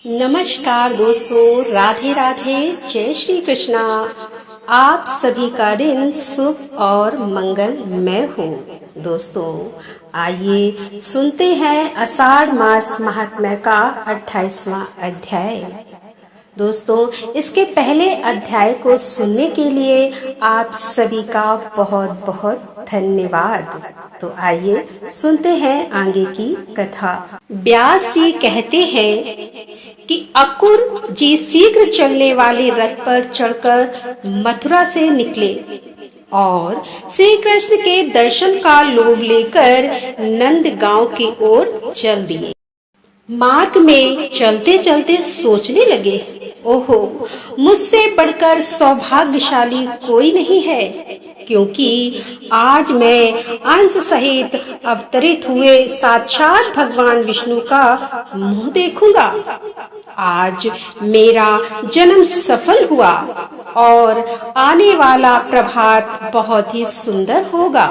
नमस्कार दोस्तों, राधे राधे, जय श्री कृष्णा। आप सभी का दिन शुभ और मंगलमय हो। दोस्तों आइए सुनते हैं आषाढ़ मास महात्म्य का 28वां अध्याय। दोस्तों इसके पहले अध्याय को सुनने के लिए आप सभी का बहुत बहुत धन्यवाद। तो आइए सुनते हैं आगे की कथा। व्यास जी कहते हैं कि अकुर जी शीघ्र चलने वाले रथ पर चढ़कर मथुरा से निकले और श्री कृष्ण के दर्शन का लोभ लेकर नंद गांव की ओर चल दिए। मार्ग में चलते चलते सोचने लगे, ओहो, मुझसे बढ़कर सौभाग्यशाली कोई नहीं है, क्योंकि आज मैं अंश सहित अवतरित हुए साक्षात भगवान विष्णु का मुंह देखूंगा। आज मेरा जन्म सफल हुआ और आने वाला प्रभात बहुत ही सुंदर होगा,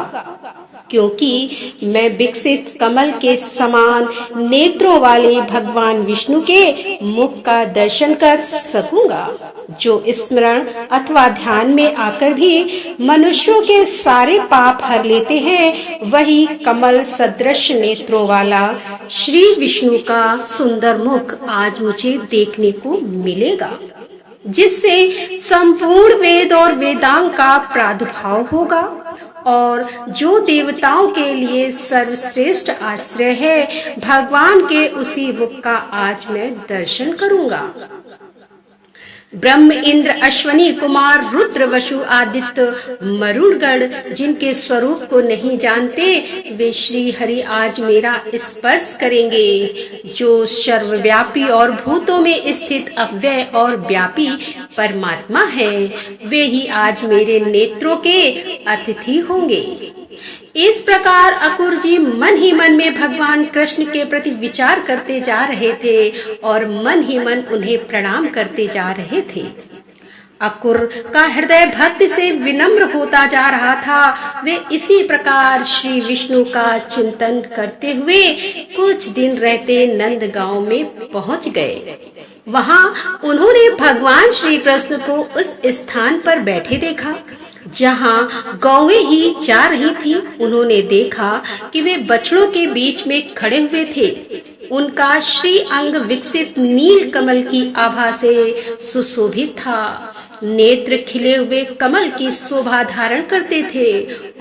क्योंकि मैं विकसित कमल के समान नेत्रों वाले भगवान विष्णु के मुख का दर्शन कर सकूंगा, जो स्मरण अथवा ध्यान में आकर भी मनुष्यों के सारे पाप हर लेते हैं। वही कमल सदृश नेत्रों वाला श्री विष्णु का सुंदर मुख आज मुझे देखने को मिलेगा, जिससे संपूर्ण वेद और वेदांग का प्रादुर्भाव होगा और जो देवताओं के लिए सर्वश्रेष्ठ आश्रय है, भगवान के उसी मुख का आज मैं दर्शन करूंगा। ब्रह्म, इंद्र, अश्वनी कुमार, रुद्र, वसु, आदित्य, मरुड़गढ़ जिनके स्वरूप को नहीं जानते, वे श्री हरि आज मेरा स्पर्श करेंगे। जो सर्वव्यापी और भूतों में स्थित अव्यय और व्यापी परमात्मा है, वे ही आज मेरे नेत्रों के अतिथि होंगे। इस प्रकार अकुर जी मन ही मन में भगवान कृष्ण के प्रति विचार करते जा रहे थे और मन ही मन उन्हें प्रणाम करते जा रहे थे। अकुर का हृदय भक्ति से विनम्र होता जा रहा था। वे इसी प्रकार श्री विष्णु का चिंतन करते हुए कुछ दिन रहते नंद गांव में पहुंच गए। वहां उन्होंने भगवान श्री कृष्ण को उस स्थान पर बैठे देखा जहां गौएं ही जा रही थी। उन्होंने देखा कि वे बछड़ों के बीच में खड़े हुए थे। उनका श्री अंग विकसित नील कमल की आभा से सुशोभित था। नेत्र खिले हुए कमल की शोभा धारण करते थे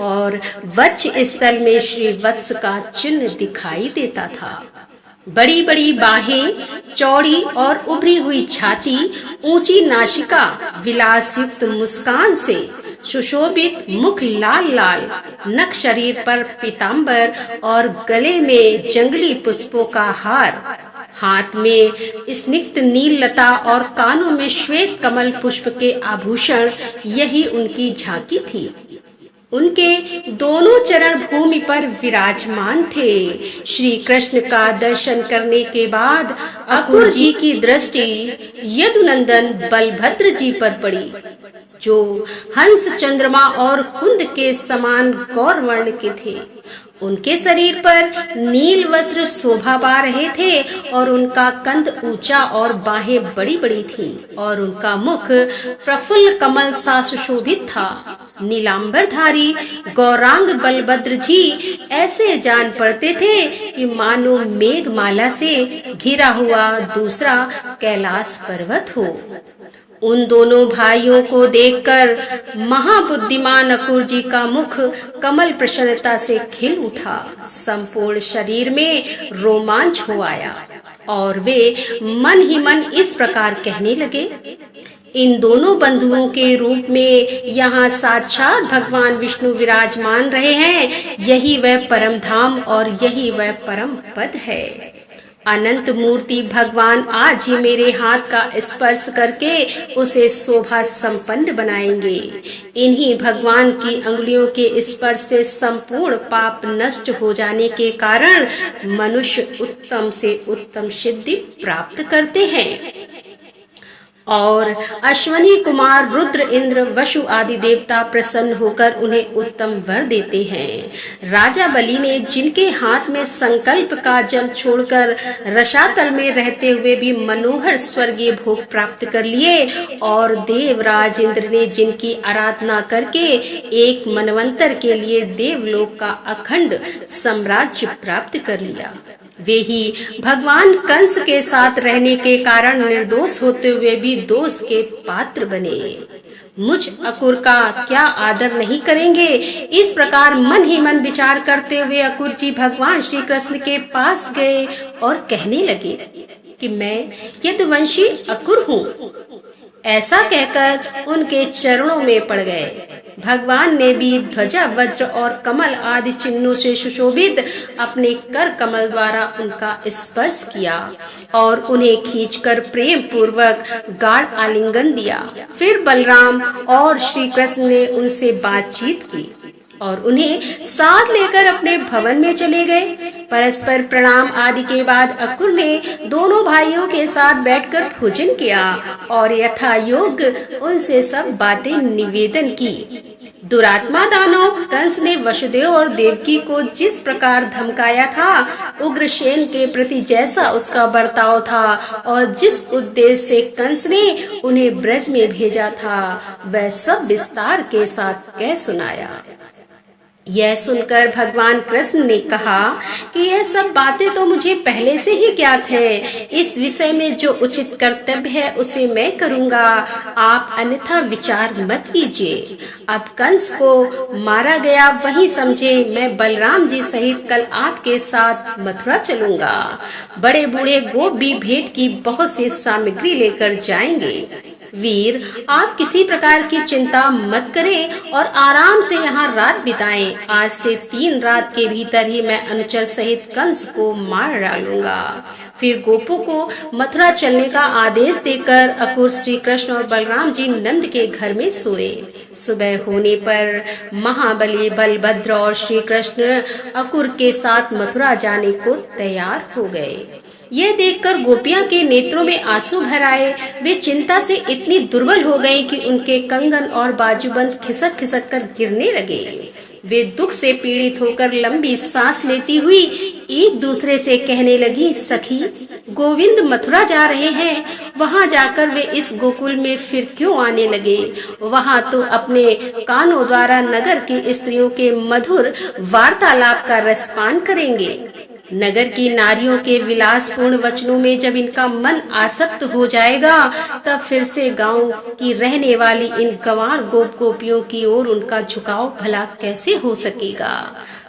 और वक्ष स्थल में श्री वत्स का चिन्ह दिखाई देता था। बड़ी बड़ी बाहें, चौड़ी और उभरी हुई छाती, ऊंची नासिका, विलास युक्त मुस्कान से सुशोभित मुख, लाल लाल नख, शरीर पर पीतांबर और गले में जंगली पुष्पों का हार, हाथ में स्निग्ध नील लता और कानों में श्वेत कमल पुष्प के आभूषण, यही उनकी झांकी थी। उनके दोनों चरण भूमि पर विराजमान थे। श्री कृष्ण का दर्शन करने के बाद अकुर जी की दृष्टि यदुनंदन बलभद्र जी पर पड़ी, जो हंस, चंद्रमा और कुंद के समान गौरवर्ण के थे। उनके शरीर पर नील वस्त्र शोभा पा रहे थे और उनका कंध ऊंचा और बाहें बड़ी बड़ी थीं और उनका मुख प्रफुल्ल कमल सा सुशोभित था। नीलांबरधारी गौरांग बलभद्र जी ऐसे जान पड़ते थे कि मानो मेघमाला से घिरा हुआ दूसरा कैलाश पर्वत हो। उन दोनों भाइयों को देखकर महाबुद्धिमान अकुर जी का मुख कमल प्रसन्नता से खिल उठा। संपूर्ण शरीर में रोमांच हो आया और वे मन ही मन इस प्रकार कहने लगे, इन दोनों बंधुओं के रूप में यहाँ साक्षात भगवान विष्णु विराजमान रहे हैं। यही वह परम धाम और यही वह परम पद है। अनंत मूर्ति भगवान आज ही मेरे हाथ का स्पर्श करके उसे शोभा संपन्न बनाएंगे। इन्हीं भगवान की अंगुलियों के स्पर्श से संपूर्ण पाप नष्ट हो जाने के कारण मनुष्य उत्तम से उत्तम सिद्धि प्राप्त करते हैं। और अश्वनी कुमार रुद्र इंद्र वसु आदि देवता प्रसन्न होकर उन्हें उत्तम वर देते हैं। राजा बलि ने जिनके हाथ में संकल्प का जल छोड़कर रसातल में रहते हुए भी मनोहर स्वर्गीय भोग प्राप्त कर लिए और देवराज इंद्र ने जिनकी आराधना करके एक मनवंतर के लिए देवलोक का अखंड साम्राज्य प्राप्त कर लिया, वे ही भगवान कंस के साथ रहने के कारण निर्दोष होते हुए भी दोष के पात्र बने। मुझ अकुर का क्या आदर नहीं करेंगे। इस प्रकार मन ही मन विचार करते हुए अकुर जी भगवान श्री कृष्ण के पास गए और कहने लगे कि मैं यदुवंशी अकुर हूँ। ऐसा कहकर उनके चरणों में पड़ गए। भगवान ने भी ध्वजा वज्र और कमल आदि चिन्हों से सुशोभित अपने कर कमल द्वारा उनका स्पर्श किया और उन्हें खींचकर प्रेम पूर्वक गाढ़ आलिंगन दिया। फिर बलराम और श्री कृष्ण ने उनसे बातचीत की और उन्हें साथ लेकर अपने भवन में चले गए। परस्पर प्रणाम आदि के बाद अकुर ने दोनों भाइयों के साथ बैठकर भोजन किया और यथा योग्य उनसे सब बातें निवेदन की। दुरात्मा दानव कंस ने वसुदेव और देवकी को जिस प्रकार धमकाया था, उग्रसेन के प्रति जैसा उसका बर्ताव था और जिस उद्देश्य से कंस ने उन्हें ब्रज में भेजा था, वह सब विस्तार के साथ कह सुनाया। यह सुनकर भगवान कृष्ण ने कहा कि यह सब बातें तो मुझे पहले से ही ज्ञात है। इस विषय में जो उचित कर्तव्य है उसे मैं करूँगा, आप अन्यथा विचार मत कीजिए। अब कंस को मारा गया वही समझे, मैं बलराम जी सहित कल आपके साथ मथुरा चलूंगा। बड़े बूढ़े गोप भी भेंट की बहुत सी सामग्री लेकर जाएंगे। वीर, आप किसी प्रकार की चिंता मत करें और आराम से यहाँ रात बिताएं। आज से 3 रात के भीतर ही मैं अनुचर सहित कंस को मार डालूंगा। फिर गोपों को मथुरा चलने का आदेश देकर अकुर श्री कृष्ण और बलराम जी नंद के घर में सोए। सुबह होने पर महाबली बलभद्र और श्री कृष्ण अकुर के साथ मथुरा जाने को तैयार हो गए। यह देखकर गोपियां के नेत्रों में आंसू भर आए। वे चिंता से इतनी दुर्बल हो गईं कि उनके कंगन और बाजूबंद खिसक खिसक कर गिरने लगे। वे दुख से पीड़ित होकर लंबी सांस लेती हुई एक दूसरे से कहने लगी, सखी, गोविंद मथुरा जा रहे हैं, वहाँ जाकर वे इस गोकुल में फिर क्यों आने लगे? वहाँ तो अपने कानों द्वारा नगर की स्त्रियों के मधुर वार्तालाप का रसपान करेंगे। नगर की नारियों के विलासपूर्ण वचनों में जब इनका मन आसक्त हो जाएगा, तब फिर से गांव की रहने वाली इन गंवार गोप गोपियों की ओर उनका झुकाव भला कैसे हो सकेगा?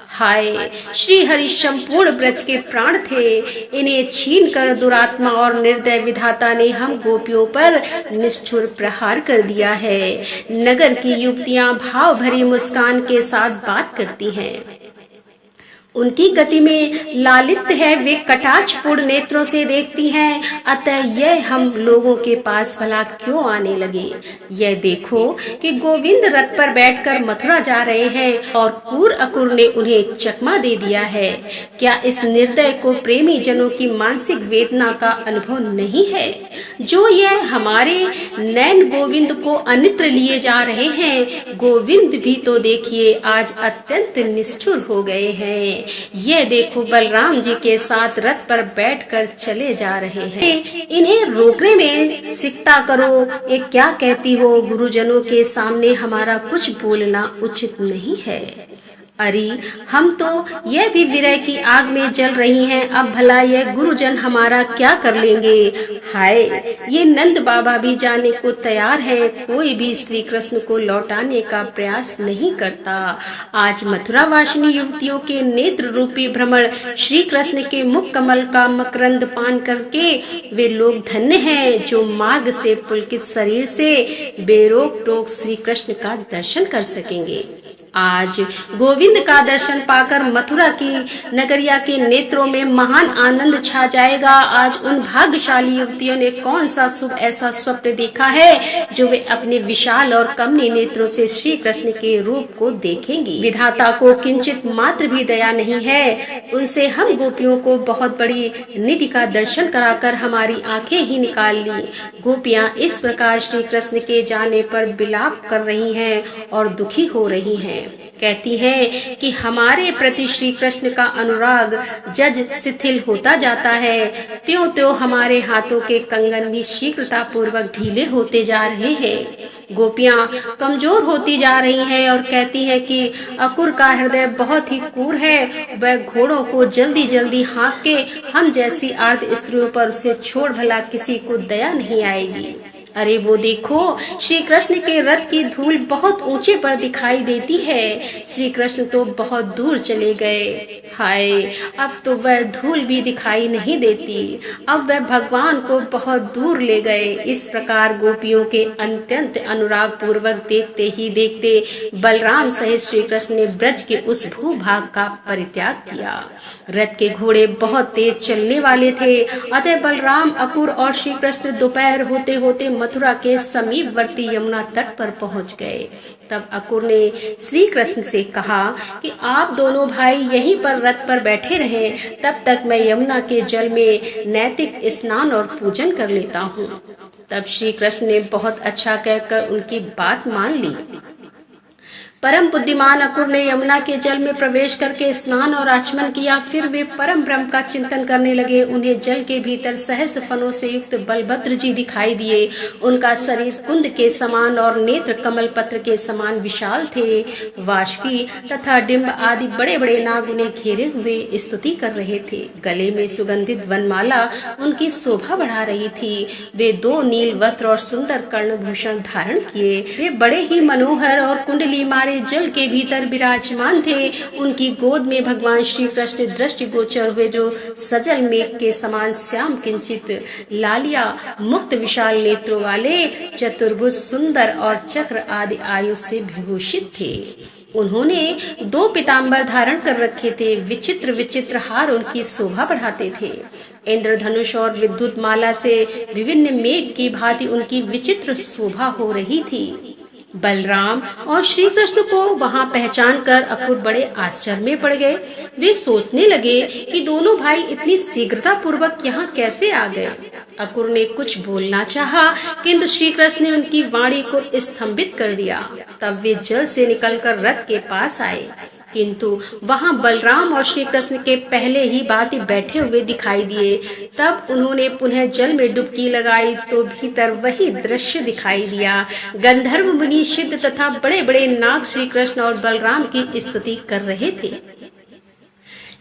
हाय, श्री हरि संपूर्ण ब्रज के प्राण थे, इन्हें छीन कर दुरात्मा और निर्दय विधाता ने हम गोपियों पर निष्ठुर प्रहार कर दिया है। नगर की युवतियां भाव भरी मुस्कान के साथ बात करती हैं। उनकी गति में लालित्य है, वे कटाक्षपूर्ण नेत्रों से देखती हैं। अतः यह हम लोगों के पास भला क्यों आने लगे? यह देखो कि गोविंद रथ पर बैठकर मथुरा जा रहे हैं और कुर अकुर ने उन्हें चकमा दे दिया है। क्या इस निर्दय को प्रेमी जनों की मानसिक वेदना का अनुभव नहीं है? जो यह हमारे नैन गोविंद को अन्यत्र लिए जा रहे हैं, गोविंद भी तो देखिए आज अत्यंत निष्ठुर हो गए हैं। ये देखो बलराम जी के साथ रथ पर बैठकर चले जा रहे हैं। इन्हें रोकने में सिकता करो। ये क्या कहती हो? गुरुजनों के सामने हमारा कुछ बोलना उचित नहीं है। अरे, हम तो यह भी विरह की आग में जल रही हैं, अब भला यह गुरुजन हमारा क्या कर लेंगे? हाय, ये नंद बाबा भी जाने को तैयार है, कोई भी श्री कृष्ण को लौटाने का प्रयास नहीं करता। आज मथुरा वासिनी युवतियों के नेत्र रूपी भ्रमण श्री कृष्ण के मुख कमल का मकरंद पान करके वे लोग धन्य हैं जो मार्ग से पुलकित शरीर से बेरोक टोक श्री कृष्ण का दर्शन कर सकेंगे। आज गोविंद का दर्शन पाकर मथुरा की नगरिया के नेत्रों में महान आनंद छा जाएगा। आज उन भाग्यशाली युवतियों ने कौन सा शुभ ऐसा स्वप्न देखा है जो वे अपने विशाल और कमनीय नेत्रों से श्री कृष्ण के रूप को देखेंगी। विधाता को किंचित मात्र भी दया नहीं है, उनसे हम गोपियों को बहुत बड़ी निधि का दर्शन कराकर हमारी आंखें ही निकाल ली। गोपियां इस प्रकार श्री कृष्ण के जाने पर विलाप कर रही हैं और दुखी हो रही हैं। कहती हैं कि हमारे प्रति श्री कृष्ण का अनुराग जज शिथिल होता जाता है, त्यों त्यों हमारे हाथों के कंगन भी शीघ्रता पूर्वक ढीले होते जा रहे हैं। गोपियां कमजोर होती जा रही हैं और कहती हैं कि अकुर का हृदय बहुत ही क्रूर है, वह घोड़ों को जल्दी जल्दी हाँक के हम जैसी आर्त स्त्रियों पर उसे छोड़ भला किसी को दया नहीं आएगी। अरे वो देखो, श्री कृष्ण के रथ की धूल बहुत ऊंचे पर दिखाई देती है। श्री कृष्ण तो बहुत दूर चले गए। हाय, अब तो वह धूल भी दिखाई नहीं देती, अब वह भगवान को बहुत दूर ले गए। इस प्रकार गोपियों के अत्यंत अनुराग पूर्वक देखते ही देखते बलराम सहित श्री कृष्ण ने ब्रज के उस भूभाग का परित्याग किया। रथ के घोड़े बहुत तेज चलने वाले थे, अतः बलराम, अकुर और श्री कृष्ण दोपहर होते होते मथुरा के समीपवर्ती यमुना तट पर पहुंच गए। तब अकुर ने श्री कृष्ण से कहा कि आप दोनों भाई यहीं पर रथ पर बैठे रहें, तब तक मैं यमुना के जल में नैतिक स्नान और पूजन कर लेता हूँ। तब श्री कृष्ण ने बहुत अच्छा कहकर उनकी बात मान ली। परम बुद्धिमान अकुर ने यमुना के जल में प्रवेश करके स्नान और आचमन किया। फिर वे परम ब्रह्म का चिंतन करने लगे। उन्हें जल के भीतर सहस्त्र फलों से युक्त बलभद्र जी दिखाई दिए। उनका शरीर कुंद के समान और नेत्र कमल पत्र के समान विशाल थे। वाष्पी तथा डिम्ब आदि बड़े बड़े नाग उन्हें घेरे हुए स्तुति कर रहे थे। गले में सुगंधित वनमाला उनकी शोभा बढ़ा रही थी। वे 2 नील वस्त्र और सुंदर कर्णभूषण धारण किए। वे बड़े ही मनोहर और कुंडली मारे जल के भीतर विराजमान थे। उनकी गोद में भगवान श्री कृष्ण दृष्टि गोचर हुए, जो सजल मेघ के समान श्याम किंचित लालिया मुक्त विशाल नेत्रों वाले, चतुर्भुज सुंदर और चक्र आदि आयु से विभूषित थे। उन्होंने 2 पीताम्बर धारण कर रखे थे। विचित्र विचित्र हार उनकी शोभा बढ़ाते थे। इंद्रधनुष और विद्युत माला से विभिन्न मेघ की भांति उनकी विचित्र शोभा हो रही थी। बलराम और श्री कृष्ण को वहां पहचान कर अकुर बड़े आश्चर्य में पड़ गए। वे सोचने लगे कि दोनों भाई इतनी शीघ्रता पूर्वक यहाँ कैसे आ गए। अकुर ने कुछ बोलना चाहा, किंतु श्री कृष्ण ने उनकी वाणी को स्तंभित कर दिया। तब वे जल से निकलकर रथ के पास आए, किंतु वहां बलराम और श्री कृष्ण के पहले ही भांति बैठे हुए दिखाई दिए। तब उन्होंने पुनः जल में डुबकी लगाई तो भीतर वही दृश्य दिखाई दिया। गंधर्व मुनि, सिद्ध तथा बड़े बड़े नाग श्री कृष्ण और बलराम की स्तुति कर रहे थे।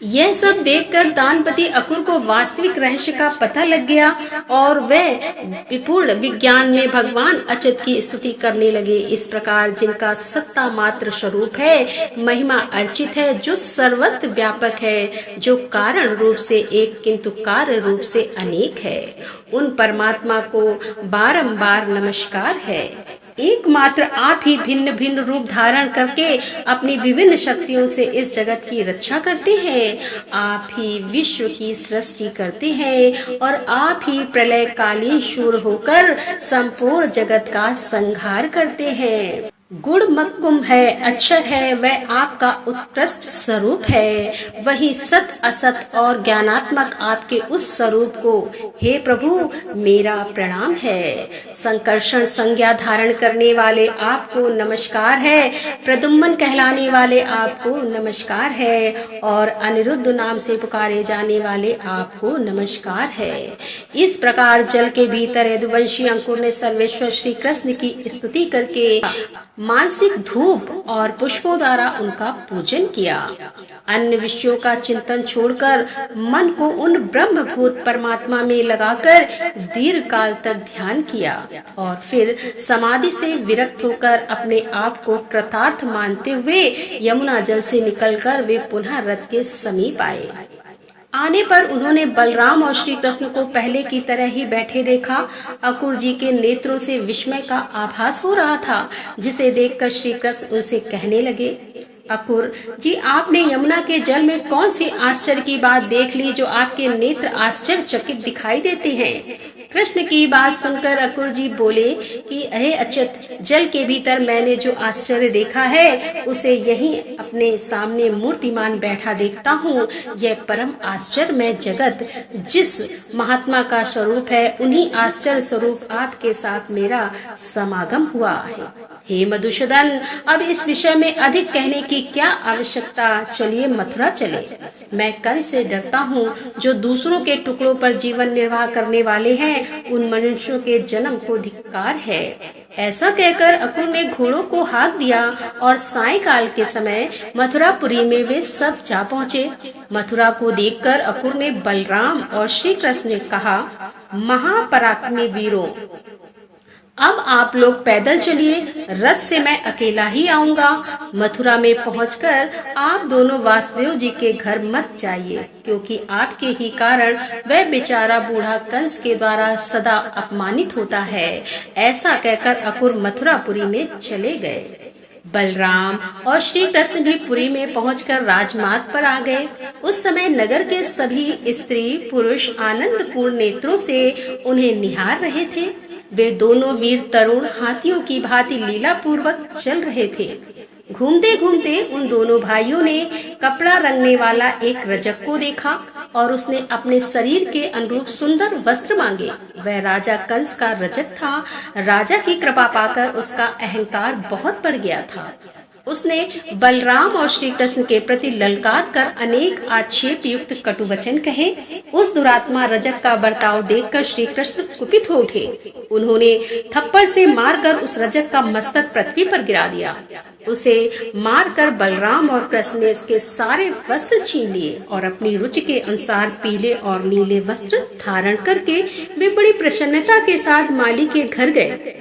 यह सब देखकर दानपति अकुर को वास्तविक रहस्य का पता लग गया और वह विपूर्ण विज्ञान में भगवान अच्युत की स्तुति करने लगे। इस प्रकार जिनका सत्ता मात्र स्वरूप है, महिमा अर्चित है, जो सर्वत्र व्यापक है, जो कारण रूप से एक किंतु कार्य रूप से अनेक है, उन परमात्मा को बारंबार नमस्कार है। एकमात्र आप ही भिन्न भिन्न रूप धारण करके अपनी विभिन्न शक्तियों से इस जगत की रक्षा करते हैं। आप ही विश्व की सृष्टि करते हैं और आप ही प्रलय कालीन शूर होकर संपूर्ण जगत का संहार करते हैं। गुण मक्कुम है, अक्षर है, वह आपका उत्कृष्ट स्वरूप है। वही सत असत और ज्ञानात्मक आपके उस स्वरूप को हे प्रभु मेरा प्रणाम है। संकर्षण संज्ञा धारण करने वाले आपको नमस्कार है। प्रदुम्न कहलाने वाले आपको नमस्कार है और अनिरुद्ध नाम से पुकारे जाने वाले आपको नमस्कार है। इस प्रकार जल के भीतर यदुवंशी अंकुर ने सर्वेश्वर श्री कृष्ण की स्तुति करके मानसिक धूप और पुष्पों द्वारा उनका पूजन किया। अन्य विषयों का चिंतन छोड़कर मन को उन ब्रह्मभूत परमात्मा में लगाकर दीर्घ काल तक ध्यान किया और फिर समाधि से विरक्त होकर अपने आप को कृतार्थ मानते हुए यमुना जल से निकलकर वे पुनः रथ के समीप आए। आने पर उन्होंने बलराम और श्री कृष्ण को पहले की तरह ही बैठे देखा। अकुर जी के नेत्रों से विस्मय का आभास हो रहा था, जिसे देखकर श्री कृष्ण उनसे कहने लगे, अकुर जी, आपने यमुना के जल में कौन सी आश्चर्य की बात देख ली जो आपके नेत्र आश्चर्यचकित दिखाई देते हैं? कृष्ण की बात सुनकर अकुर जी बोले कि अहे अच्युत, जल के भीतर मैंने जो आश्चर्य देखा है उसे यहीं अपने सामने मूर्तिमान बैठा देखता हूँ। यह परम आश्चर्यमय जगत जिस महात्मा का स्वरूप है, उन्हीं आश्चर्य स्वरूप आपके साथ मेरा समागम हुआ है। हे मधुसूदन, अब इस विषय में अधिक कहने की क्या आवश्यकता, चलिए मथुरा चले। मैं कंस से डरता हूँ जो दूसरों के टुकड़ों पर जीवन निर्वाह करने वाले हैं, उन मनुष्यों के जन्म को धिक्कार है। ऐसा कहकर अकुर ने घोड़ों को हाँक दिया और सायंकाल के समय मथुरापुरी में वे सब जा पहुँचे। मथुरा को देखकर अकुर ने बलराम और श्री कृष्ण ने कहा, महापराक्रमी वीरों, अब आप लोग पैदल चलिए, रथ से मैं अकेला ही आऊंगा। मथुरा में पहुंचकर आप दोनों वासुदेव जी के घर मत जाइए, क्योंकि आपके ही कारण वह बेचारा बूढ़ा कंस के द्वारा सदा अपमानित होता है। ऐसा कहकर अकुर मथुरापुरी में चले गए। बलराम और श्री कृष्ण भी पुरी में पहुंचकर राजमार्ग पर आ गए। उस समय नगर के सभी स्त्री पुरुष आनंदपूर्ण नेत्रों से उन्हें निहार रहे थे। वे दोनों वीर तरुण हाथियों की भांति लीला पूर्वक चल रहे थे। घूमते घूमते उन दोनों भाइयों ने कपड़ा रंगने वाला एक रजक को देखा और उसने अपने शरीर के अनुरूप सुंदर वस्त्र मांगे। वह राजा कंस का रजक था। राजा की कृपा पाकर उसका अहंकार बहुत बढ़ गया था। उसने बलराम और श्री कृष्ण के प्रति ललकार कर अनेक आक्षेप युक्त कटु वचन कहे। उस दुरात्मा रजक का बर्ताव देखकर श्री कृष्ण कुपित हो उठे। उन्होंने थप्पड़ से मारकर उस रजक का मस्तक पृथ्वी पर गिरा दिया। उसे मारकर बलराम और कृष्ण ने उसके सारे वस्त्र छीन लिए और अपनी रुचि के अनुसार पीले और नीले वस्त्र धारण करके वे बड़ी प्रसन्नता के साथ माली के घर गए।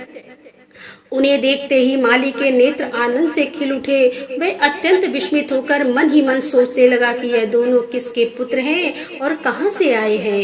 उन्हें देखते ही माली के नेत्र आनंद से खिल उठे। वे अत्यंत विस्मित होकर मन ही मन सोचने लगा कि यह दोनों किसके पुत्र हैं और कहां से आए हैं।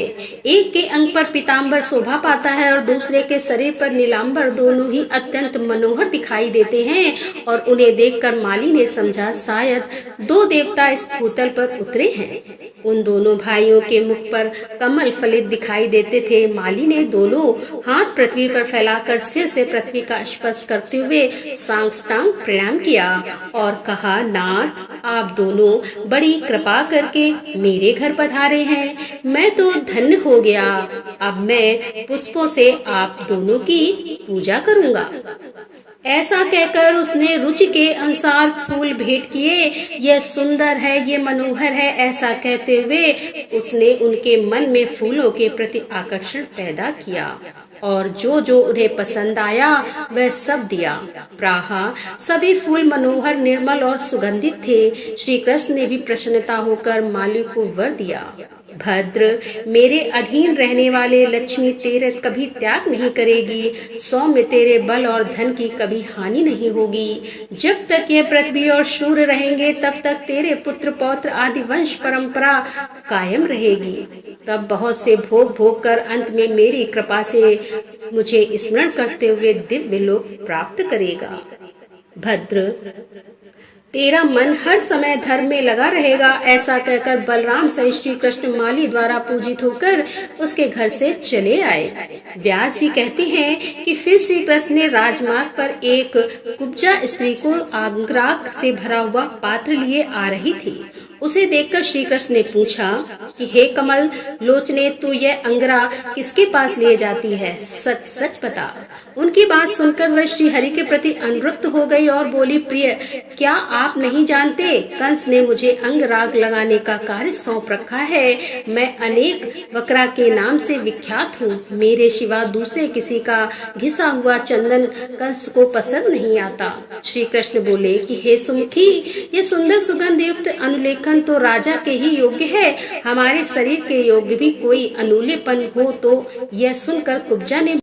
एक के अंग पर पीताम्बर शोभा पाता है और दूसरे के शरीर पर नीलांबर। दोनों ही अत्यंत मनोहर दिखाई देते हैं और उन्हें देखकर माली ने समझा शायद दो देवता इस भूतल पर उतरे हैं। उन दोनों भाइयों के मुख पर कमल फलित दिखाई देते थे। माली ने दोनों हाथ पृथ्वी पर फैलाकर सिर से पृथ्वी का स्पर्श करते हुए साष्टांग प्रणाम किया और कहा, नाथ, आप दोनों बड़ी कृपा करके मेरे घर पधारे हैं। मैं तो धन्य हो गया। अब मैं पुष्पों से आप दोनों की पूजा करूंगा। ऐसा कहकर उसने रुचि के अनुसार फूल भेंट किए। यह सुंदर है, ये मनोहर है, ऐसा कहते हुए उसने उनके मन में फूलों के प्रति आकर्षण पैदा किया और जो जो उन्हें पसंद आया वह सब दिया। प्राह सभी फूल मनोहर, निर्मल और सुगंधित थे। श्री कृष्ण ने भी प्रसन्नता होकर माली को वर दिया, भद्र, मेरे अधीन रहने वाले लक्ष्मी तेरे कभी त्याग नहीं करेगी। सौम्य, तेरे बल और धन की कभी हानि नहीं होगी। जब तक यह पृथ्वी और सूर्य रहेंगे तब तक तेरे पुत्र पौत्र आदि वंश परंपरा कायम रहेगी। तब बहुत से भोग भोग कर अंत में मेरी कृपा से मुझे स्मरण करते हुए दिव्य लोक प्राप्त करेगा। भद्र, तेरा मन हर समय धर्म में लगा रहेगा। ऐसा कहकर बलराम सहित श्री कृष्ण माली द्वारा पूजित होकर उसके घर से चले आए। व्यास जी कहते हैं कि फिर श्री कृष्ण ने राजमार्ग पर एक कुब्जा स्त्री को आंगराग से भरा हुआ पात्र लिए आ रही थी। उसे देखकर श्री कृष्ण ने पूछा कि हे कमल लोचने, तू यह अंगरा किसके पास लिए जाती है? सच सच बता। उनकी बात सुनकर वह श्री हरि के प्रति अनुरक्त हो गई और बोली, प्रिय, क्या आप नहीं जानते, कंस ने मुझे अंग राग लगाने का कार्य सौंप रखा है। मैं अनेक वक्रा के नाम से विख्यात हूँ। मेरे सिवा दूसरे किसी का घिसा हुआ चंदन कंस को पसंद नहीं आता। श्री कृष्ण बोले कि हे सुमुखी, ये सुंदर सुगंध युक्त अनुलेखन तो राजा के ही योग्य है। हमारे शरीर के योग्य भी कोई अनुलेपन हो तो? यह सुनकर कुब्जा ने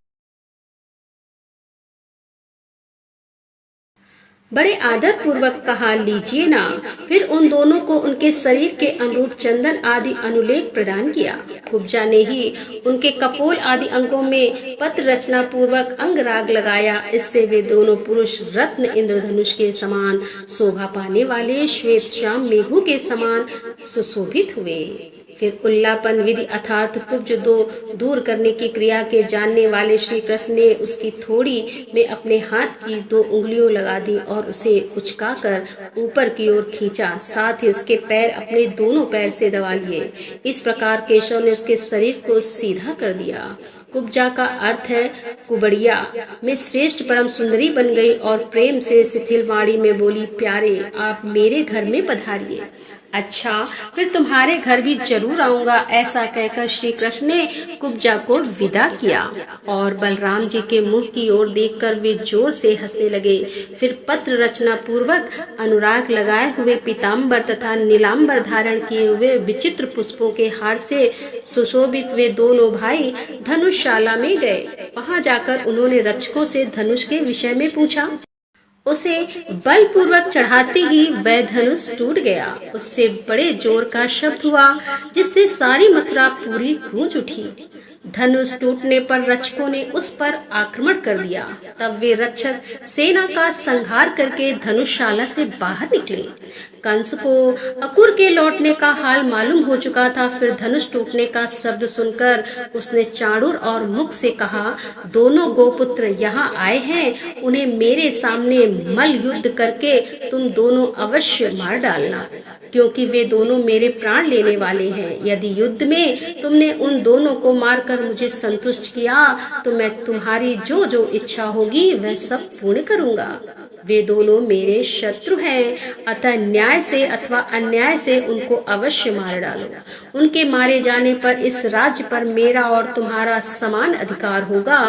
बड़े आदर पूर्वक कहा, लीजिए ना। फिर उन दोनों को उनके शरीर के अनुरूप चंदन आदि अनुलेख प्रदान किया। कुब्जा ने ही उनके कपोल आदि अंगों में पत्र रचना पूर्वक अंगराग लगाया। इससे वे दोनों पुरुष रत्न इंद्रधनुष के समान शोभा पाने वाले श्वेत श्याम मेघों के समान सुशोभित हुए। फिर उल्लापन विधि अर्थात कुब्ज दो दूर करने की क्रिया के जानने वाले श्री कृष्ण ने उसकी थोड़ी में अपने हाथ की 2 उंगलियों लगा दी और उसे उचकाकर ऊपर की ओर खींचा। साथ ही उसके पैर अपने दोनों पैर से दबा लिए। इस प्रकार केशव ने उसके शरीर को सीधा कर दिया। कुब्जा का अर्थ है कुबड़िया में श्रेष्ठ परम सुंदरी बन गई और प्रेम से शिथिल वाणी में बोली, प्यारे आप मेरे घर में पधारिए। अच्छा, फिर तुम्हारे घर भी जरूर आऊंगा। ऐसा कहकर श्री कृष्ण ने कुब्जा को विदा किया और बलराम जी के मुंह की ओर देखकर वे जोर से हंसने लगे। फिर पत्र रचना पूर्वक अनुराग लगाए हुए पीताम्बर तथा नीलांबर धारण किए हुए विचित्र पुष्पों के हार से सुशोभित वे दोनों भाई धनुषशाला में गए। वहां जाकर उन्होंने रक्षकों से धनुष के विषय में पूछा। उसे बलपूर्वक चढ़ाते ही वह धनुष टूट गया। उससे बड़े जोर का शब्द हुआ जिससे सारी मथुरा पूरी गूंज उठी। धनुष टूटने पर रक्षकों ने उस पर आक्रमण कर दिया। तब वे रक्षक सेना का संहार करके धनुषशाला से बाहर निकले। कंस को अकुर के लौटने का हाल मालूम हो चुका था। फिर धनुष टूटने का शब्द सुनकर उसने चाणूर और मुख से कहा, दोनों गोपुत्र यहाँ आए हैं, उन्हें मेरे सामने मल्ल युद्ध करके तुम दोनों अवश्य मार डालना, क्योंकि वे दोनों मेरे प्राण लेने वाले हैं। यदि युद्ध में तुमने उन दोनों को मारकर मुझे संतुष्ट किया तो मैं तुम्हारी जो जो इच्छा होगी वह सब पूर्ण करूंगा। वे दोनों मेरे शत्रु हैं, अतः न्याय से अथवा अन्याय से उनको अवश्य मार डालो। उनके मारे जाने पर इस राज्य पर मेरा और तुम्हारा समान अधिकार होगा।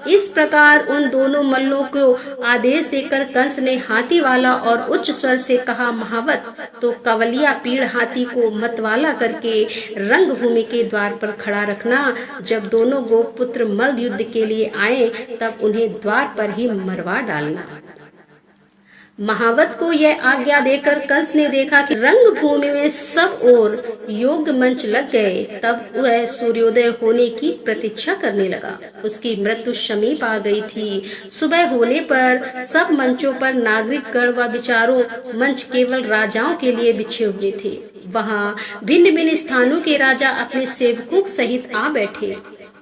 इस प्रकार उन दोनों मल्लों को आदेश देकर कंस ने हाथी वाला और उच्च स्वर से कहा, महावत तो कवलिया पीड़ हाथी को मतवाला करके रंगभूमि के द्वार पर खड़ा रखना। जब दोनों गोपुत्र मल्ल युद्ध के लिए आए तब उन्हें द्वार पर ही मरवा डालना। महावत को यह आज्ञा देकर कंस ने देखा कि रंगभूमि में सब ओर योग मंच लग गए। तब वह सूर्योदय होने की प्रतीक्षा करने लगा। उसकी मृत्यु समीप आ गई थी। सुबह होने पर सब मंचों पर नागरिक गण व विचारों मंच केवल राजाओं के लिए बिछे हुए थे। वहाँ भिन्न भिन्न स्थानों के राजा अपने सेवकों सहित आ बैठे।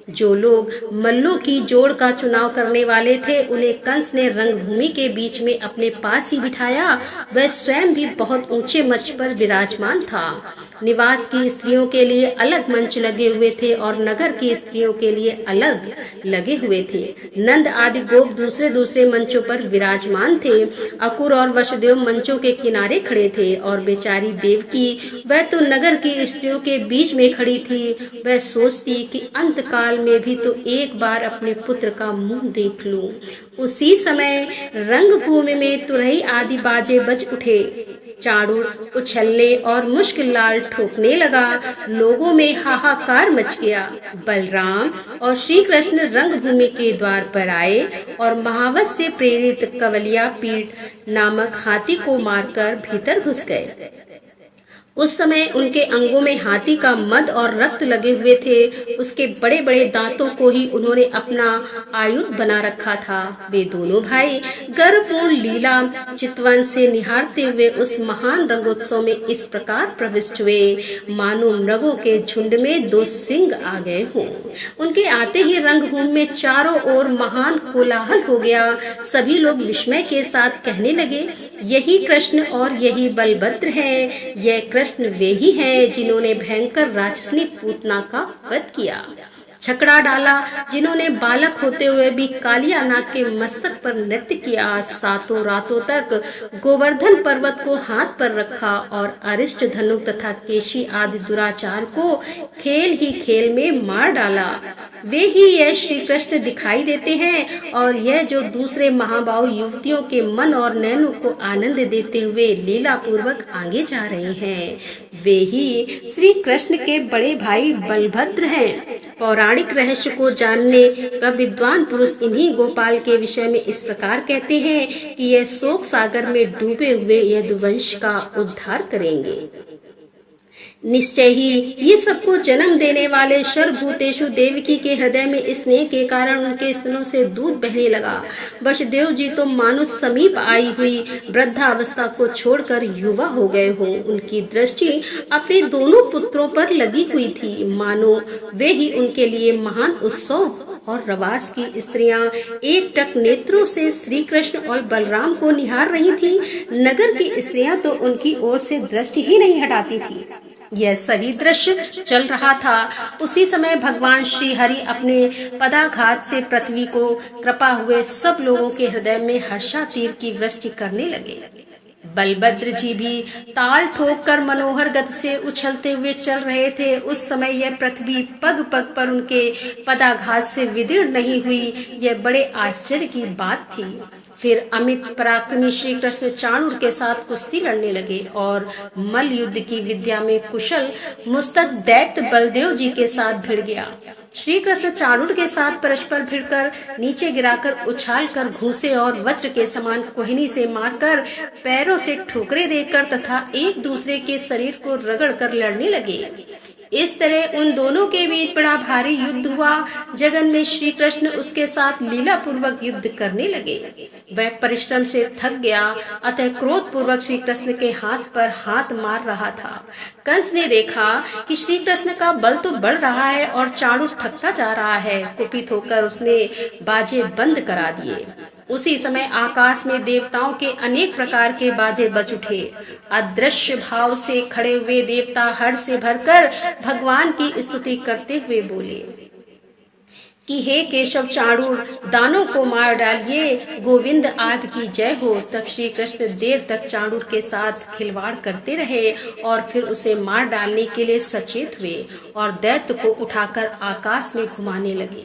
जो लोग मल्लों की जोड़ का चुनाव करने वाले थे उन्हें कंस ने रंगभूमि के बीच में अपने पास ही बिठाया। वह स्वयं भी बहुत ऊंचे मंच पर विराजमान था। निवास की स्त्रियों के लिए अलग मंच लगे हुए थे और नगर की स्त्रियों के लिए अलग लगे हुए थे। नंद आदि गोप दूसरे दूसरे मंचों पर विराजमान थे। अकुर और वसुदेव मंचों के किनारे खड़े थे और बेचारी देवकी, वह तो नगर की स्त्रियों के बीच में खड़ी थी। वह सोचती कि अंत काल में भी तो एक बार अपने पुत्र का मुंह देख लूं। उसी समय रंगभूमि में तुरही आदि बाजे बज उठे। चाणूर उछलने और मुश्किल लाल ठोकने लगा। लोगों में हाहाकार मच गया। बलराम और श्री कृष्ण रंगभूमि के द्वार पर आए और महावत से प्रेरित कवलिया पीड़ नामक हाथी को मारकर भीतर घुस गए। उस समय उनके अंगों में हाथी का मद और रक्त लगे हुए थे। उसके बड़े बड़े दांतों को ही उन्होंने अपना आयुध बना रखा था। वे दोनों भाई गर्वपूर्ण लीला चितवन से निहारते हुए उस महान रंगोत्सव में इस प्रकार प्रविष्ट हुए मानो मृगों के झुंड में 2 सिंह आ गए हों। उनके आते ही रंगभूमि में चारों ओर महान कोलाहल हो गया। सभी लोग विस्मय के साथ कहने लगे, यही कृष्ण और यही बलभद्र है। यह कृष्ण वे ही हैं जिन्होंने भयंकर राक्षसनी पूतना का वध किया, छकड़ा डाला, जिन्होंने बालक होते हुए भी कालिया नाग के मस्तक पर नृत्य किया, सातों रातों तक गोवर्धन पर्वत को हाथ पर रखा और अरिष्ट धनुक तथा केशी आदि दुराचार को खेल ही खेल में मार डाला। वे ही यह श्री कृष्ण दिखाई देते हैं और यह जो दूसरे महाबाहु युवतियों के मन और नैनों को आनंद देते हुए लीला पूर्वक आगे जा रहे हैं, वे ही श्री कृष्ण के बड़े भाई बलभद्र हैं। पौराणिक पौराणिक रहस्य को जानने व विद्वान पुरुष इन्हीं गोपाल के विषय में इस प्रकार कहते हैं कि यह शोक सागर में डूबे हुए यदुवंश का उद्धार करेंगे। निश्चय ही ये सबको जन्म देने वाले सर्वभूतेषु देवकी के हृदय में स्नेह के कारण उनके स्तनों से दूध बहने लगा। वसुदेव जी तो मानो समीप आई हुई वृद्धावस्था को छोड़कर युवा हो गए हों। उनकी दृष्टि अपने दोनों पुत्रों पर लगी हुई थी, मानो वे ही उनके लिए महान उत्सव और रवास की स्त्रियां एकटक नेत्रों से श्री कृष्ण और बलराम को निहार रही थी। नगर की स्त्रियां तो उनकी ओर से दृष्टि ही नहीं हटाती थी। यह सभी दृश्य चल रहा था। उसी समय भगवान श्री हरि अपने पदाघात से पृथ्वी को कृपा हुए सब लोगों के हृदय में हर्षातीर की वृष्टि करने लगे। बलभद्र जी भी ताल ठोक कर मनोहर गति से उछलते हुए चल रहे थे। उस समय यह पृथ्वी पग पग पर उनके पदाघात से विदीर्ण नहीं हुई, यह बड़े आश्चर्य की बात थी। फिर अमित पराक्रमी श्री कृष्ण चाणूर के साथ कुश्ती लड़ने लगे और मल्ल युद्ध की विद्या में कुशल मुस्तक दैत्य बलदेव जी के साथ भिड़ गया। श्री कृष्ण चाणूर के साथ परस्पर भिड़कर नीचे गिराकर उछालकर घूंसे और वज्र के समान कोहिनी से मारकर पैरों से ठोकरे देकर तथा एक दूसरे के शरीर को रगड़ कर लड़ने लगे। इस तरह उन दोनों के बीच बड़ा भारी युद्ध हुआ। जगन में श्री कृष्ण उसके साथ लीला पूर्वक युद्ध करने लगे। वह परिश्रम से थक गया, अतः क्रोध पूर्वक श्री कृष्ण के हाथ पर हाथ मार रहा था। कंस ने देखा कि श्री कृष्ण का बल तो बढ़ रहा है और चाणूर थकता जा रहा है। कुपित होकर उसने बाजे बंद करा दिए। उसी समय आकाश में देवताओं के अनेक प्रकार के बाजे बज उठे। अदृश्य भाव से खड़े हुए देवता हर्ष से भरकर भगवान की स्तुति करते हुए बोले कि हे केशव चाणूर, दानों को मार डालिए, गोविंद आपकी जय हो। तब श्री कृष्ण देर तक चाणूर के साथ खिलवाड़ करते रहे और फिर उसे मार डालने के लिए सचेत हुए और दैत्य को उठाकर आकाश में घुमाने लगे।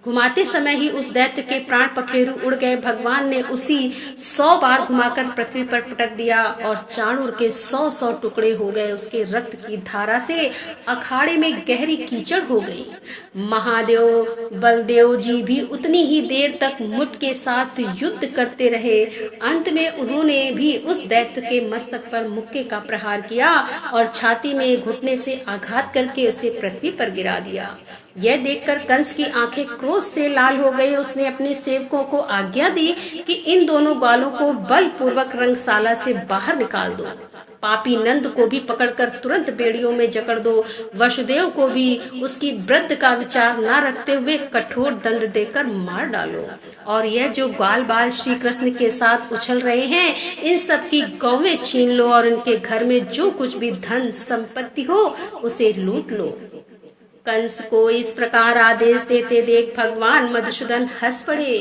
घुमाते समय ही उस दैत्य के प्राण पखेरु उड़ गए। भगवान ने उसी 100 बार घुमाकर पृथ्वी पर पटक दिया और चाणूर के 100 टुकड़े हो गए। उसके रक्त की धारा से अखाड़े में गहरी कीचड़ हो गई। महादेव बलदेव जी भी उतनी ही देर तक मुठ के साथ युद्ध करते रहे। अंत में उन्होंने भी उस दैत्य के मस्तक पर मुक्के का प्रहार किया और छाती में घुटने से आघात करके उसे पृथ्वी पर गिरा दिया। यह देखकर कंस की आंखें क्रोध से लाल हो गई। उसने अपने सेवकों को आज्ञा दी कि इन दोनों ग्वालों को बलपूर्वक रंगशाला से बाहर निकाल दो। पापी नंद को भी पकड़कर तुरंत बेड़ियों में जकड़ दो। वसुदेव को भी उसकी वृद्ध का विचार न रखते हुए कठोर दंड देकर मार डालो। और यह जो ग्वाल बाल श्री कृष्ण के साथ उछल रहे हैं, इन सब की गौवें छीन लो और इनके घर में जो कुछ भी धन संपत्ति हो उसे लूट लो। कंस को इस प्रकार आदेश देते देख भगवान मधुसूदन हंस पड़े।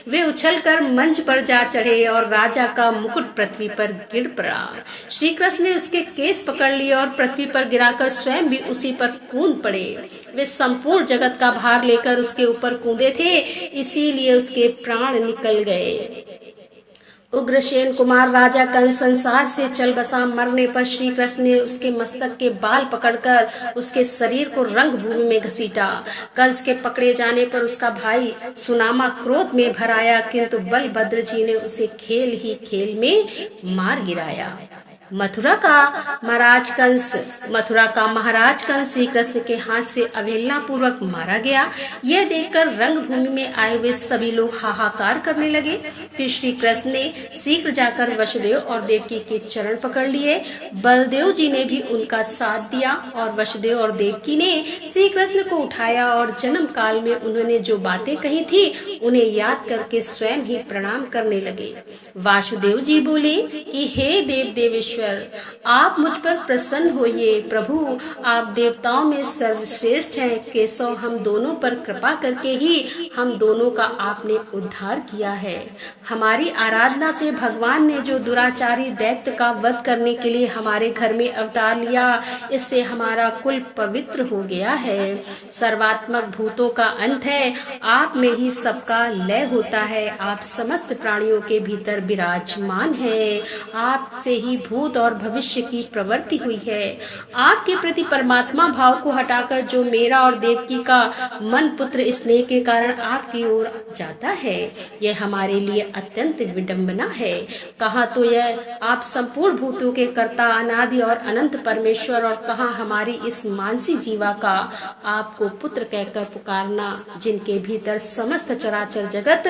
वे उछलकर मंच पर जा चढ़े और राजा का मुकुट पृथ्वी पर गिर पड़ा। श्री कृष्ण ने उसके केस पकड़ लिए और पृथ्वी पर गिराकर स्वयं भी उसी पर कूद पड़े। वे संपूर्ण जगत का भार लेकर उसके ऊपर कूदे थे, इसीलिए उसके प्राण निकल गए। उग्रसेन कुमार राजा कंस संसार से चल बसा। मरने पर श्री कृष्ण ने उसके मस्तक के बाल पकड़कर उसके शरीर को रंग भूमि में घसीटा। कंस के पकड़े जाने पर उसका भाई सुनामा क्रोध में भर आया, किंतु बलभद्र जी ने उसे खेल ही खेल में मार गिराया। मथुरा का महाराज कंस श्री कृष्ण के हाथ से अवहेलना पूर्वक मारा गया। यह देखकर रंग भूमि में आए हुए सभी लोग हाहाकार करने लगे। फिर श्री कृष्ण ने शीघ्र जाकर वसुदेव और देवकी के चरण पकड़ लिए। बलदेव जी ने भी उनका साथ दिया और वसुदेव और देवकी ने श्री कृष्ण को उठाया और जन्म काल में उन्होंने जो बातें कही थी उन्हें याद करके स्वयं ही प्रणाम करने लगे। वासुदेव जी बोले कि हे देव देवेश्वर, आप मुझ पर प्रसन्न होइए। प्रभु, आप देवताओं में सर्वश्रेष्ठ हैं। केशव, हम दोनों पर कृपा करके ही हम दोनों का आपने उद्धार किया है। हमारी आराधना से भगवान ने जो दुराचारी दैत्य का वध करने के लिए हमारे घर में अवतार लिया, इससे हमारा कुल पवित्र हो गया है। सर्वात्मक भूतों का अंत है, आप में ही सबका लय होता है। आप समस्त प्राणियों के भीतर विराजमान है। आप से ही भूत भूत और भविष्य की प्रवृत्ति हुई है। आपके प्रति परमात्मा भाव को हटाकर जो मेरा और देवकी का मन पुत्र स्नेह के कारण आपकी ओर जाता है, यह हमारे लिए अत्यंत विडंबना है। कहाँ तो यह आप संपूर्ण भूतों के कर्ता अनादि और अनंत परमेश्वर, और कहाँ हमारी इस मानसी जीवा का आपको पुत्र कहकर पुकारना, जिनके भीतर समस्त चराचर जगत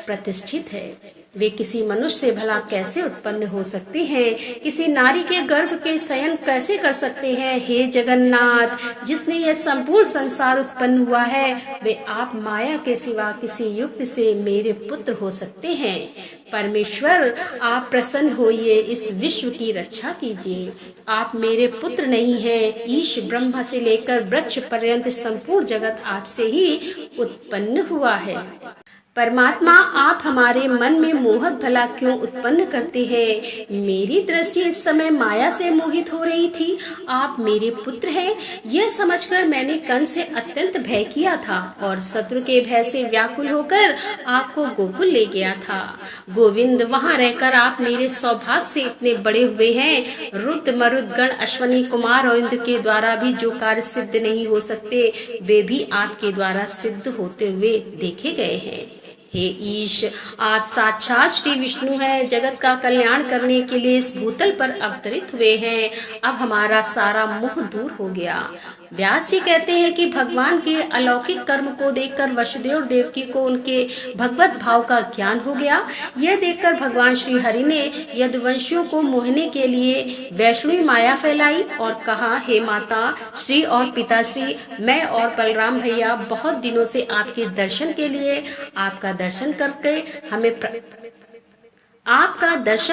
प्रतिष्ठित है। वे किसी मनुष्य से भला कैसे उत्पन्न हो सकते हैं? किसी नारी के गर्भ के शयन कैसे कर सकते हैं? हे जगन्नाथ, जिसने यह संपूर्ण संसार उत्पन्न हुआ है, वे आप माया के सिवा किसी युक्त से मेरे पुत्र हो सकते हैं? परमेश्वर, आप प्रसन्न होइए, इस विश्व की रक्षा कीजिए। आप मेरे पुत्र नहीं हैं। ईश ब्रह्मा से लेकर वृक्ष पर्यंत संपूर्ण जगत आपसे ही उत्पन्न हुआ है। परमात्मा, आप हमारे मन में मोहक भला क्यों उत्पन्न करते हैं? मेरी दृष्टि इस समय माया से मोहित हो रही थी। आप मेरे पुत्र हैं, यह समझकर मैंने कंस से अत्यंत भय किया था और शत्रु के भय से व्याकुल होकर आपको गोकुल ले गया था। गोविंद, वहाँ रहकर आप मेरे सौभाग्य से इतने बड़े हुए हैं। रुद्र मरुद गण अश्वनी कुमार और इंद्र के द्वारा भी जो कार्य सिद्ध नहीं हो सकते, वे भी आपके द्वारा सिद्ध होते हुए देखे गए हैं। हे ईश, आप साक्षात श्री विष्णु हैं, जगत का कल्याण करने के लिए इस भूतल पर अवतरित हुए हैं। अब हमारा सारा मोह दूर हो गया। व्यास जी कहते हैं कि भगवान के अलौकिक कर्म को देखकर वसुदेव और देवकी को उनके भगवत भाव का ज्ञान हो गया। यह देखकर भगवान श्री हरि ने यदुवंशियों को मोहने के लिए वैष्णवी माया फैलाई और कहा, हे माता श्री और पिताश्री, मैं और बलराम भैया बहुत दिनों से आपके दर्शन के लिए, आपका दर्शन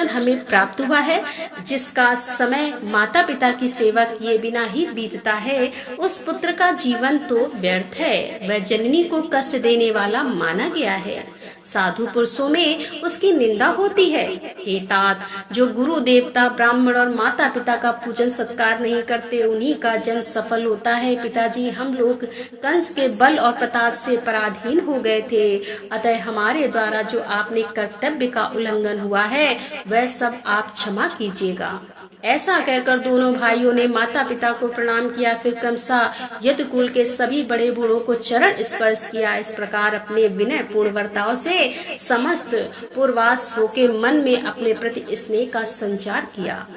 हमें प्राप्त हुआ है। जिसका समय माता पिता की सेवा किए बिना ही बीतता है, उस पुत्र का जीवन तो व्यर्थ है। वह जननी को कष्ट देने वाला माना गया है। साधु पुरुषों में उसकी निंदा होती है। हे तात, जो गुरु देवता ब्राह्मण और माता पिता का पूजन सत्कार नहीं करते, उन्हीं का जन्म सफल होता है। पिताजी, हम लोग कंस के बल और प्रताप से पराधीन हो गए थे, अतः हमारे द्वारा जो आपने कर्तव्य का उल्लंघन हुआ है, वह सब आप क्षमा कीजिएगा। ऐसा कहकर दोनों भाइयों ने माता पिता को प्रणाम किया। फिर क्रमशः यदुकुल के सभी बड़े बूढ़ों को चरण स्पर्श किया। इस प्रकार अपने विनय पूर्ण वर्ताव से समस्त पूर्वास होके मन में अपने प्रति स्नेह का संचार किया।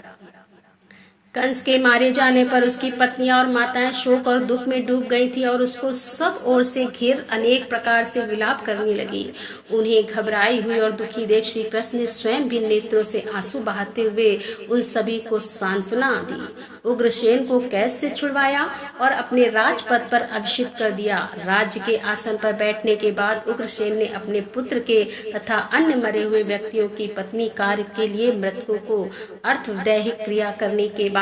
कंस के मारे जाने पर उसकी पत्नियां और माताएं शोक और दुख में डूब गई थी और उसको सब ओर से घेर अनेक प्रकार से विलाप करने लगी। उन्हें घबराई हुई और दुखी देख श्री कृष्ण ने स्वयं भी नेत्रों से आंसू बहाते हुए उन सभी को सांत्वना दी। उग्रसेन को कैद से छुड़वाया और अपने राजपद पर अभिषिक्त कर दिया। राज्य के आसन पर बैठने के बाद उग्रसेन ने अपने पुत्र के तथा अन्य मरे हुए व्यक्तियों की पत्नी कार्य के लिए मृतकों को अर्थदैहिक क्रिया करने के बाद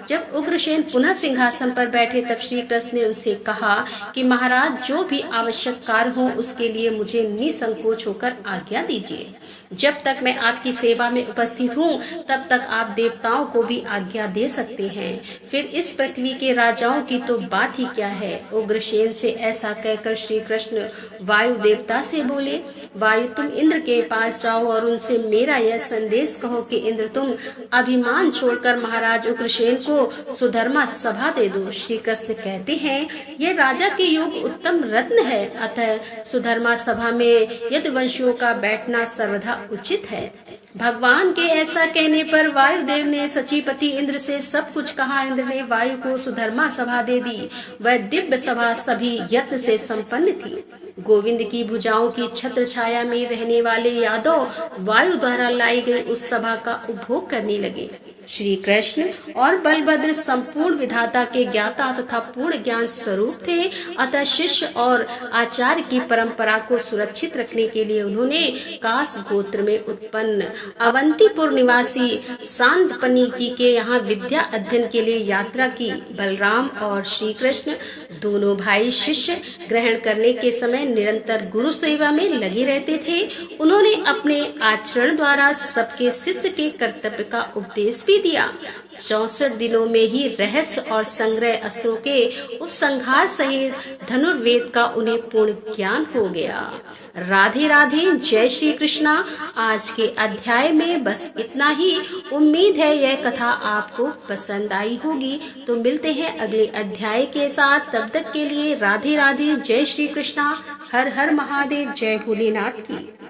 जब उग्रसेन पुनः सिंहासन पर बैठे, तब श्री कृष्ण ने उनसे कहा कि महाराज, जो भी आवश्यक कार्य हो उसके लिए मुझे निसंकोच होकर आज्ञा दीजिए। जब तक मैं आपकी सेवा में उपस्थित हूँ, तब तक आप देवताओं को भी आज्ञा दे सकते हैं। फिर इस पृथ्वी के राजाओं की तो बात ही क्या है। उग्रसेन से ऐसा कहकर श्री कृष्ण वायु देवता से बोले, वायु, तुम इंद्र के पास जाओ और उनसे मेरा यह संदेश कहो कि इंद्र, तुम अभिमान छोड़कर महाराज उग्रसेन को सुधर्मा सभा दे दो। श्री कृष्ण कहते हैं, यह राजा के योग उत्तम रत्न है, अतः सुधर्मा सभा में यदुवंशियों का बैठना सर्वथा उचित है। भगवान के ऐसा कहने पर वायुदेव ने सचिपति इंद्र से सब कुछ कहा। इंद्र ने वायु को सुधर्मा सभा दे दी। वह दिव्य सभा सभी यत्न से संपन्न थी। गोविंद की भुजाओं की छत्र छाया में रहने वाले यादव वायु द्वारा लाई गई उस सभा का उपभोग करने लगे। श्री कृष्ण और बलभद्र संपूर्ण विधाता के ज्ञाता तथा पूर्ण ज्ञान स्वरूप थे, अतः शिष्य और आचार्य की परंपरा को सुरक्षित रखने के लिए उन्होंने कास गोत्र में उत्पन्न अवंतीपुर निवासी सांदपनी जी के यहाँ विद्या अध्ययन के लिए यात्रा की। बलराम और श्री कृष्ण दोनों भाई शिष्य ग्रहण करने के समय निरंतर गुरु सेवा में लगे रहते थे। उन्होंने अपने आचरण द्वारा सबके शिष्य के कर्तव्य का उपदेश भी दे दिया। 64 दिनों में ही रहस्य और संग्रह अस्त्रों के उपसंहार सहित धनुर्वेद का उन्हें पूर्ण ज्ञान हो गया। राधे राधे, जय श्री कृष्णा। आज के अध्याय में बस इतना ही। उम्मीद है यह कथा आपको पसंद आई होगी। तो मिलते हैं अगले अध्याय के साथ। तब तक के लिए राधे राधे, जय श्री कृष्णा। हर हर महादेव, जय भोलेनाथ की।